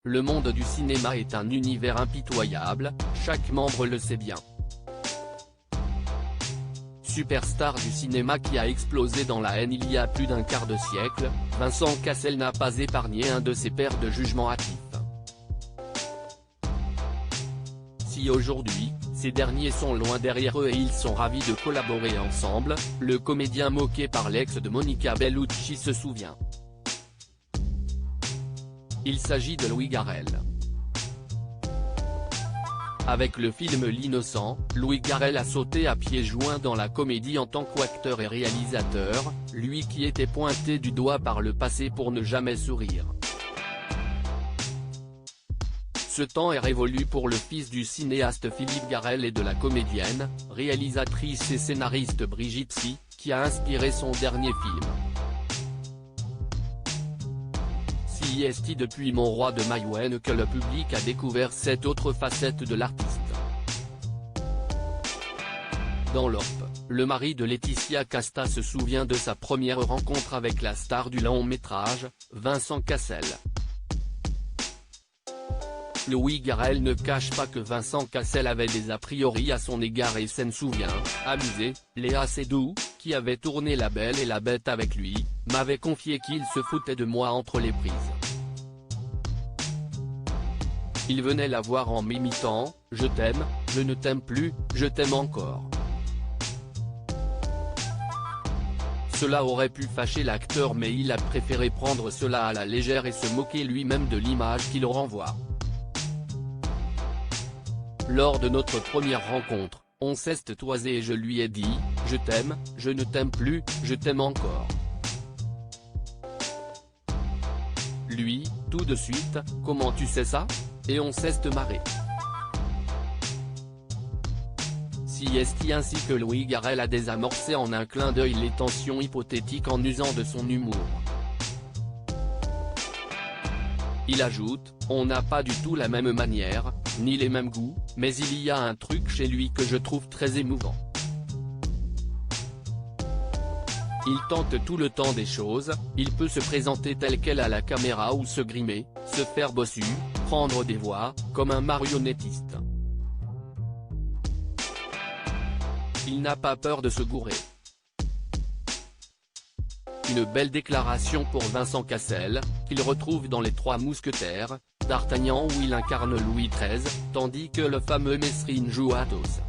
Le monde du cinéma est un univers impitoyable, chaque membre le sait bien. Superstar du cinéma qui a explosé dans la haine il y a plus d'un quart de siècle, Vincent Cassel n'a pas épargné un de ses pairs de jugement hâtif. Si aujourd'hui, ces derniers sont loin derrière eux et ils sont ravis de collaborer ensemble, le comédien moqué par l'ex de Monica Bellucci se souvient. Il s'agit de Louis Garrel. Avec le film L'Innocent, Louis Garrel a sauté à pieds joints dans la comédie en tant qu'acteur et réalisateur, lui qui était pointé du doigt par le passé pour ne jamais sourire. Ce temps est révolu pour le fils du cinéaste Philippe Garrel et de la comédienne, réalisatrice et scénariste Brigitte Si, qui a inspiré son dernier film. Si est depuis Mon roi de Maïwenn que le public a découvert cette autre facette de l'artiste. Dans l'Op, le mari de Laetitia Casta se souvient de sa première rencontre avec la star du long-métrage, Vincent Cassel. Louis Garrel ne cache pas que Vincent Cassel avait des a priori à son égard et s'en souvient, amusé. Léa Seydoux, qui avait tourné La Belle et la Bête avec lui, m'avait confié qu'il se foutait de moi entre les prises. Il venait la voir en m'imitant, « Je t'aime, je ne t'aime plus, je t'aime encore ». Cela aurait pu fâcher l'acteur mais il a préféré prendre cela à la légère et se moquer lui-même de l'image qu'il renvoie. Lors de notre première rencontre, on s'est toisé et je lui ai dit, « Je t'aime, je ne t'aime plus, je t'aime encore ». Lui, tout de suite, « Comment tu sais ça ?» Et on s'est marré. Si est ainsi que Louis Garrel a désamorcé en un clin d'œil les tensions hypothétiques en usant de son humour. Il ajoute, « On n'a pas du tout la même manière, ni les mêmes goûts, mais il y a un truc chez lui que je trouve très émouvant. Il tente tout le temps des choses, il peut se présenter tel quel à la caméra ou se grimer, se faire bossu, prendre des voix, comme un marionnettiste. Il n'a pas peur de se gourer. » Une belle déclaration pour Vincent Cassel, qu'il retrouve dans Les Trois Mousquetaires, d'Artagnan où il incarne Louis XIII, tandis que le fameux Mesrine joue Athos.